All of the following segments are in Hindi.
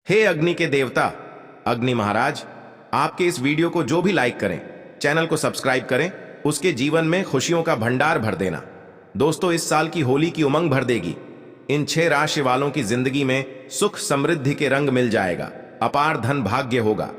हे अग्नि के देवता, अग्नि महाराज, आपके इस वीडियो को जो भी लाइक करें, चैनल को सब्सक्राइब करें, उसके जीवन में खुशियों का भंडार भर देना। दोस्तों, इस साल की होली की उमंग भर देगी। इन 6 राशि वालों की जिंदगी में सुख समृद्धि के रंग मिल जाएगा, अपार धन भाग्य होगा।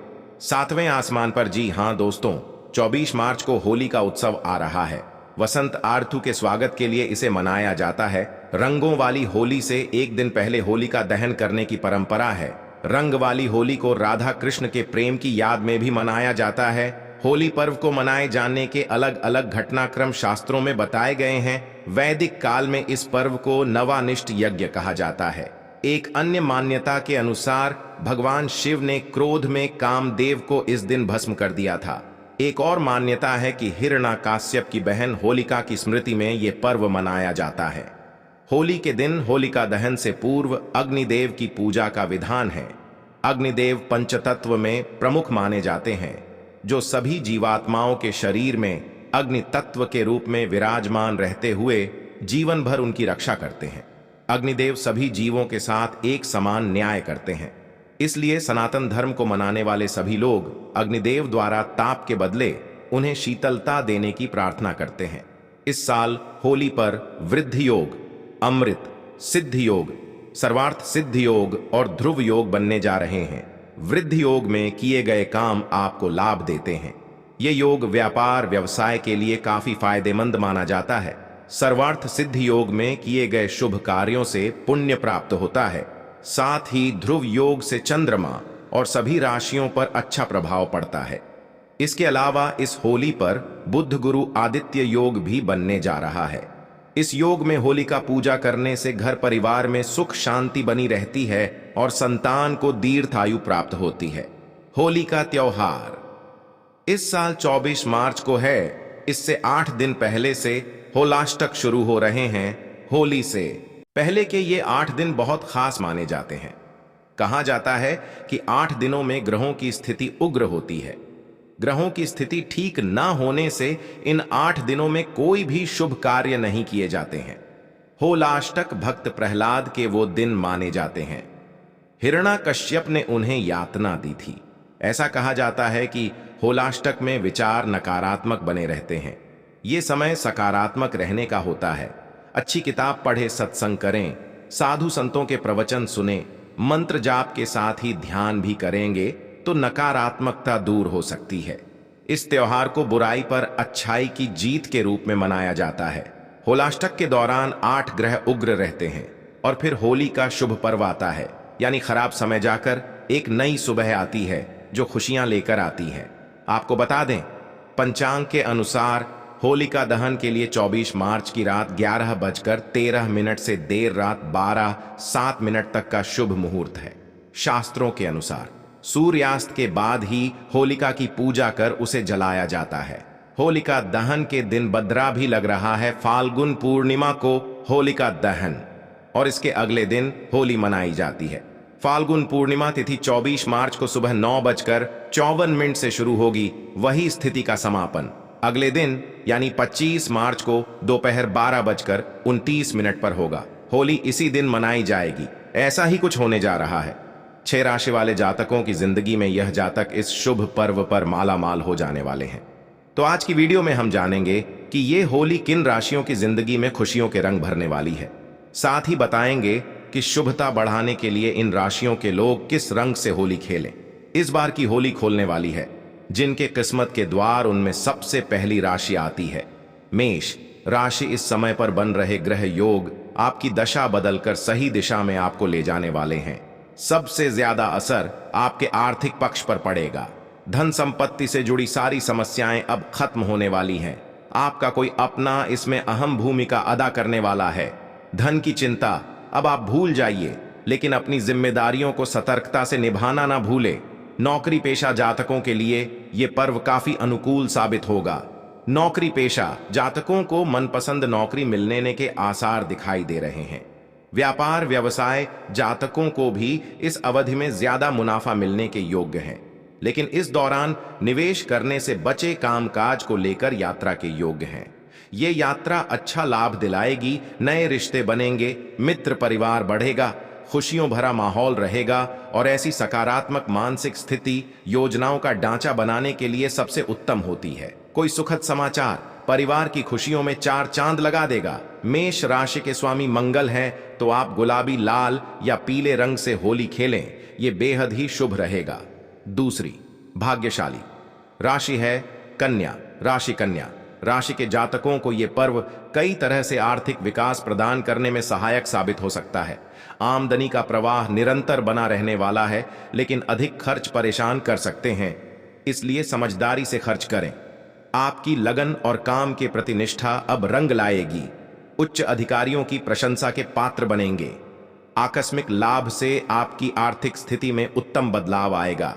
7वें आसमान पर, जी हां दोस्तों, 24 मार्च को होली का उत्सव आ रहा है। वसंत आरतू के स्वागत के लिए इसे मनाया जाता है। रंगों वाली होली से एक दिन पहले होलिका दहन करने की परंपरा है। रंग वाली होली को राधा कृष्ण के प्रेम की याद में भी मनाया जाता है। होली पर्व को मनाए जाने के अलग अलग घटनाक्रम शास्त्रों में बताए गए हैं। वैदिक काल में इस पर्व को नवानिष्ठ यज्ञ कहा जाता है। एक अन्य मान्यता के अनुसार भगवान शिव ने क्रोध में कामदेव को इस दिन भस्म कर दिया था। एक और मान्यता है कि हिरण्याकश्यप की बहन होलिका की स्मृति में ये पर्व मनाया जाता है। होली के दिन होलिका दहन से पूर्व अग्निदेव की पूजा का विधान है। अग्निदेव पंचतत्व में प्रमुख माने जाते हैं, जो सभी जीवात्माओं के शरीर में अग्नि तत्व के रूप में विराजमान रहते हुए जीवन भर उनकी रक्षा करते हैं। अग्निदेव सभी जीवों के साथ एक समान न्याय करते हैं। इसलिए सनातन धर्म को मनाने वाले सभी लोग अग्निदेव द्वारा ताप के बदले उन्हें शीतलता देने की प्रार्थना करते हैं। इस साल होली पर वृद्धि योग, अमृत, सिद्धि योग, सर्वार्थ सिद्धि योग और ध्रुव योग बनने जा रहे हैं। वृद्धि योग में किए गए काम आपको लाभ देते हैं। ये योग व्यापार व्यवसाय के लिए काफी फायदेमंद माना जाता है। सर्वार्थ सिद्धि योग में किए गए शुभ कार्यों से पुण्य प्राप्त होता है। साथ ही ध्रुव योग से चंद्रमा और सभी राशियों पर अच्छा प्रभाव पड़ता है। इसके अलावा इस होली पर बुध गुरु आदित्य योग भी बनने जा रहा है। इस योग में होलिका पूजा करने से घर परिवार में सुख शांति बनी रहती है और संतान को दीर्घायु प्राप्त होती है। होली का त्योहार इस साल 24 मार्च को है। इससे 8 दिन पहले से होलाष्टक शुरू हो रहे हैं। होली से पहले के ये 8 दिन बहुत खास माने जाते हैं। कहा जाता है कि 8 दिनों में ग्रहों की स्थिति उग्र होती है। ग्रहों की स्थिति ठीक न होने से इन 8 दिनों में कोई भी शुभ कार्य नहीं किए जाते हैं। होलाष्टक भक्त प्रहलाद के वो दिन माने जाते हैं। हिरण्याकश्यप ने उन्हें यातना दी थी। ऐसा कहा जाता है कि होलाष्टक में विचार नकारात्मक बने रहते हैं। ये समय सकारात्मक रहने का होता है। अच्छी किताब पढ़े, सत्संग करें, साधु संतों के प्रवचन सुने, मंत्र जाप के साथ ही ध्यान भी करेंगे तो नकारात्मकता दूर हो सकती है। इस त्योहार को बुराई पर अच्छाई की जीत के रूप में मनाया जाता है। होलाष्टक के दौरान 8 ग्रह उग्र रहते हैं और फिर होली का शुभ पर्व आता है, यानी खराब समय जाकर एक नई सुबह आती है जो खुशियां लेकर आती है। आपको बता दें, पंचांग के अनुसार होलिका दहन के लिए 24 मार्च की रात 11:13 से देर रात 12:07 तक का शुभ मुहूर्त है। शास्त्रों के अनुसार सूर्यास्त के बाद ही होलिका की पूजा कर उसे जलाया जाता है। होलिका दहन के दिन बद्रा भी लग रहा है। फाल्गुन पूर्णिमा को होलिका दहन और इसके अगले दिन होली मनाई जाती है। फाल्गुन पूर्णिमा तिथि 24 मार्च को सुबह 9:54 से शुरू होगी। वही स्थिति का समापन अगले दिन यानी 25 मार्च को दोपहर 12:29 पर होगा। होली इसी दिन मनाई जाएगी। ऐसा ही कुछ होने जा रहा है। 6 राशि वाले जातकों की जिंदगी में यह जातक इस शुभ पर्व पर मालामाल हो जाने वाले हैं। तो आज की वीडियो में हम जानेंगे कि ये होली किन राशियों की जिंदगी में खुशियों के रंग भरने वाली है। साथ ही बताएंगे कि शुभता बढ़ाने के लिए इन राशियों के लोग किस रंग से होली खेलें। इस बार की होली खोलने वाली है जिनके किस्मत के द्वार, उनमें सबसे पहली राशि आती है मेष राशि। इस समय पर बन रहे ग्रह योग आपकी दशा बदलकर सही दिशा में आपको ले जाने वाले हैं। सबसे ज्यादा असर आपके आर्थिक पक्ष पर पड़ेगा। धन संपत्ति से जुड़ी सारी समस्याएं अब खत्म होने वाली हैं। आपका कोई अपना इसमें अहम भूमिका अदा करने वाला है। धन की चिंता अब आप भूल जाइए, लेकिन अपनी जिम्मेदारियों को सतर्कता से निभाना ना भूले। नौकरी पेशा जातकों के लिए ये पर्व काफी अनुकूल साबित होगा। नौकरी पेशा जातकों को मनपसंद नौकरी मिलने के आसार दिखाई दे रहे हैं। व्यापार व्यवसाय जातकों को भी इस अवधि में ज्यादा मुनाफा मिलने के योग्य हैं, लेकिन इस दौरान निवेश करने से बचे कामकाज को लेकर यात्रा के योग्य हैं। ये यात्रा अच्छा लाभ दिलाएगी। नए रिश्ते बनेंगे, मित्र परिवार बढ़ेगा, खुशियों भरा माहौल रहेगा और ऐसी सकारात्मक मानसिक स्थिति योजनाओं का ढांचा बनाने के लिए सबसे उत्तम होती है। कोई सुखद समाचार परिवार की खुशियों में चार चांद लगा देगा। मेष राशि के स्वामी मंगल हैं, तो आप गुलाबी, लाल या पीले रंग से होली खेलें, ये बेहद ही शुभ रहेगा। दूसरी भाग्यशाली राशि है कन्या राशि। कन्या राशि के जातकों को यह पर्व कई तरह से आर्थिक विकास प्रदान करने में सहायक साबित हो सकता है। आमदनी का प्रवाह निरंतर बना रहने वाला है, लेकिन अधिक खर्च परेशान कर सकते हैं, इसलिए समझदारी से खर्च करें। आपकी लगन और काम के प्रति निष्ठा अब रंग लाएगी। उच्च अधिकारियों की प्रशंसा के पात्र बनेंगे। आकस्मिक लाभ से आपकी आर्थिक स्थिति में उत्तम बदलाव आएगा।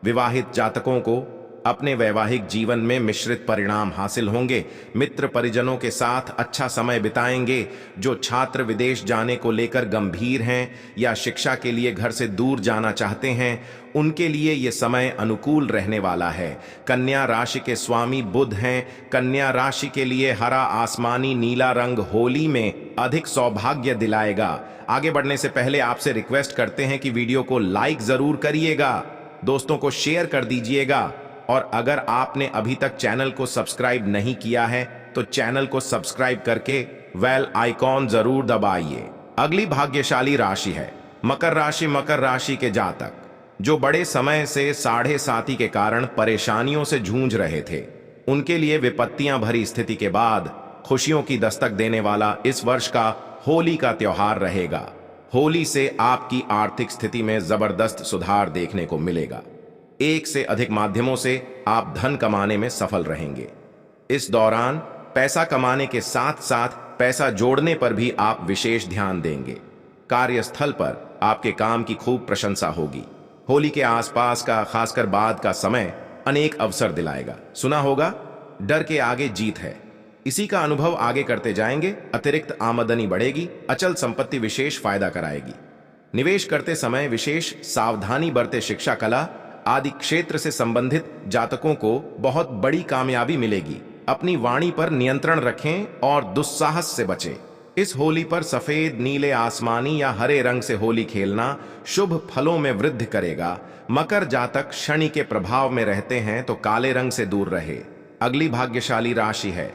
विवाहित जातकों को अपने वैवाहिक जीवन में मिश्रित परिणाम हासिल होंगे। मित्र परिजनों के साथ अच्छा समय बिताएंगे। जो छात्र विदेश जाने को लेकर गंभीर हैं या शिक्षा के लिए घर से दूर जाना चाहते हैं, उनके लिए यह समय अनुकूल रहने वाला है। कन्या राशि के स्वामी बुध हैं। कन्या राशि के लिए हरा, आसमानी, नीला रंग होली में अधिक सौभाग्य दिलाएगा। आगे बढ़ने से पहले आपसे रिक्वेस्ट करते हैं कि वीडियो को लाइक जरूर करिएगा, दोस्तों को शेयर कर दीजिएगा, और अगर आपने अभी तक चैनल को सब्सक्राइब नहीं किया है तो चैनल को सब्सक्राइब करके बेल आइकॉन जरूर दबाइए। अगली भाग्यशाली राशि है मकर राशि। मकर राशि के जातक जो बड़े समय से साढ़े साथी के कारण परेशानियों से जूझ रहे थे, उनके लिए विपत्तियां भरी स्थिति के बाद खुशियों की दस्तक देने वाला इस वर्ष का होली का त्योहार रहेगा। होली से आपकी आर्थिक स्थिति में जबरदस्त सुधार देखने को मिलेगा। एक से अधिक माध्यमों से आप धन कमाने में सफल रहेंगे। इस दौरान पैसा कमाने के साथ साथ पैसा जोड़ने पर भी आप विशेष ध्यान देंगे। कार्यस्थल पर आपके काम की खूब प्रशंसा होगी। होली के आसपास का, खासकर बाद का समय अनेक अवसर दिलाएगा। सुना होगा, डर के आगे जीत है। इसी का अनुभव आगे करते जाएंगे। अतिरिक्त आमदनी बढ़ेगी। अचल संपत्ति विशेष फायदा कराएगी। निवेश करते समय विशेष सावधानी बरते। शिक्षा, कला आदि क्षेत्र से संबंधित जातकों को बहुत बड़ी कामयाबी मिलेगी। अपनी वाणी पर नियंत्रण रखें और दुस्साहस से बचें। इस होली पर सफेद, नीले, आसमानी या हरे रंग से होली खेलना शुभ फलों में वृद्धि करेगा। मकर जातक शनि के प्रभाव में रहते हैं, तो काले रंग से दूर रहे। अगली भाग्यशाली राशि है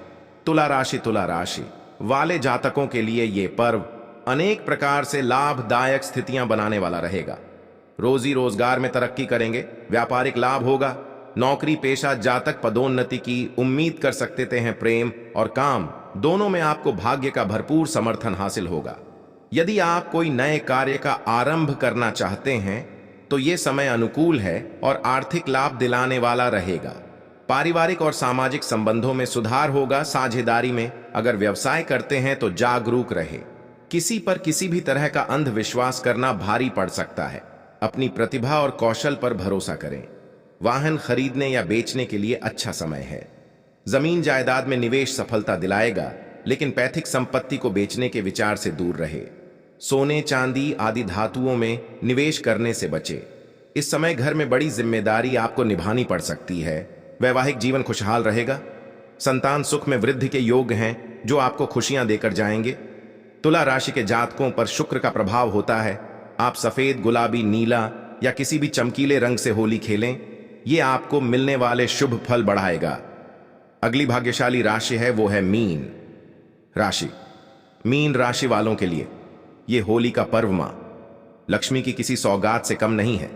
तुला राशि। तुला राशि वाले जातकों के लिए यह पर्व अनेक प्रकार से लाभदायक स्थितियां बनाने वाला रहेगा। रोजी रोजगार में तरक्की करेंगे। व्यापारिक लाभ होगा। नौकरी पेशा जातक पदोन्नति की उम्मीद कर सकते हैं। प्रेम और काम दोनों में आपको भाग्य का भरपूर समर्थन हासिल होगा। यदि आप कोई नए कार्य का आरंभ करना चाहते हैं तो यह समय अनुकूल है और आर्थिक लाभ दिलाने वाला रहेगा। पारिवारिक और सामाजिक संबंधों में सुधार होगा। साझेदारी में अगर व्यवसाय करते हैं तो जागरूक रहे। किसी पर किसी भी तरह का अंधविश्वास करना भारी पड़ सकता है। अपनी प्रतिभा और कौशल पर भरोसा करें। वाहन खरीदने या बेचने के लिए अच्छा समय है। जमीन जायदाद में निवेश सफलता दिलाएगा, लेकिन पैतृक संपत्ति को बेचने के विचार से दूर रहे। सोने, चांदी आदि धातुओं में निवेश करने से बचे। इस समय घर में बड़ी जिम्मेदारी आपको निभानी पड़ सकती है। वैवाहिक जीवन खुशहाल रहेगा। संतान सुख में वृद्धि के योग हैं, जो आपको खुशियां देकर जाएंगे। तुला राशि के जातकों पर शुक्र का प्रभाव होता है। आप सफेद, गुलाबी, नीला या किसी भी चमकीले रंग से होली खेलें, यह आपको मिलने वाले शुभ फल बढ़ाएगा। अगली भाग्यशाली राशि है वो है मीन राशि। मीन राशि वालों के लिए यह होली का पर्व मां लक्ष्मी की किसी सौगात से कम नहीं है।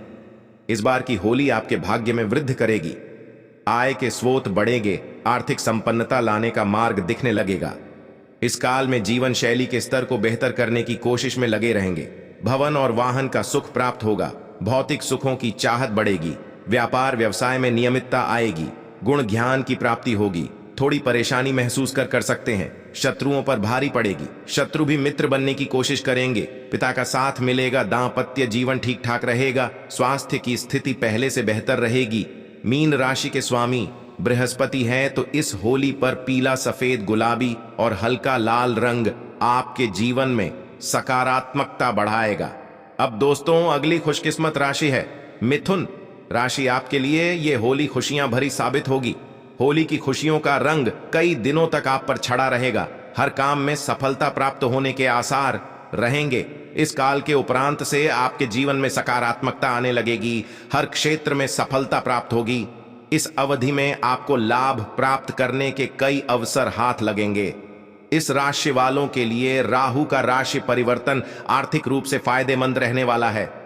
इस बार की होली आपके भाग्य में वृद्धि करेगी। आय के स्रोत बढ़ेंगे। आर्थिक संपन्नता लाने का मार्ग दिखने लगेगा। इस काल में जीवन शैली के स्तर को बेहतर करने की कोशिश में लगे रहेंगे। भवन और वाहन का सुख प्राप्त होगा। भौतिक सुखों की चाहत बढ़ेगी। व्यापार व्यवसाय में नियमितता आएगी। गुण ज्ञान की प्राप्ति होगी। थोड़ी परेशानी महसूस कर सकते हैं। शत्रुओं पर भारी पड़ेगी। शत्रु भी मित्र बनने की कोशिश करेंगे। पिता का साथ मिलेगा। दांपत्य जीवन ठीक ठाक रहेगा। स्वास्थ्य की स्थिति पहले से बेहतर रहेगी। मीन राशि के स्वामी बृहस्पति है, तो इस होली पर पीला, सफेद, गुलाबी और हल्का लाल रंग आपके जीवन में सकारात्मकता बढ़ाएगा। अब दोस्तों, अगली खुशकिस्मत राशि है मिथुन राशि। आपके लिए यह होली खुशियां भरी साबित होगी। होली की खुशियों का रंग कई दिनों तक आप पर छड़ा रहेगा। हर काम में सफलता प्राप्त होने के आसार रहेंगे। इस काल के उपरांत से आपके जीवन में सकारात्मकता आने लगेगी, हर क्षेत्र में सफलता प्राप्त होगी। इस अवधि में आपको लाभ प्राप्त करने के कई अवसर हाथ लगेंगे। इस राशि वालों के लिए राहु का राशि परिवर्तन आर्थिक रूप से फायदेमंद रहने वाला है।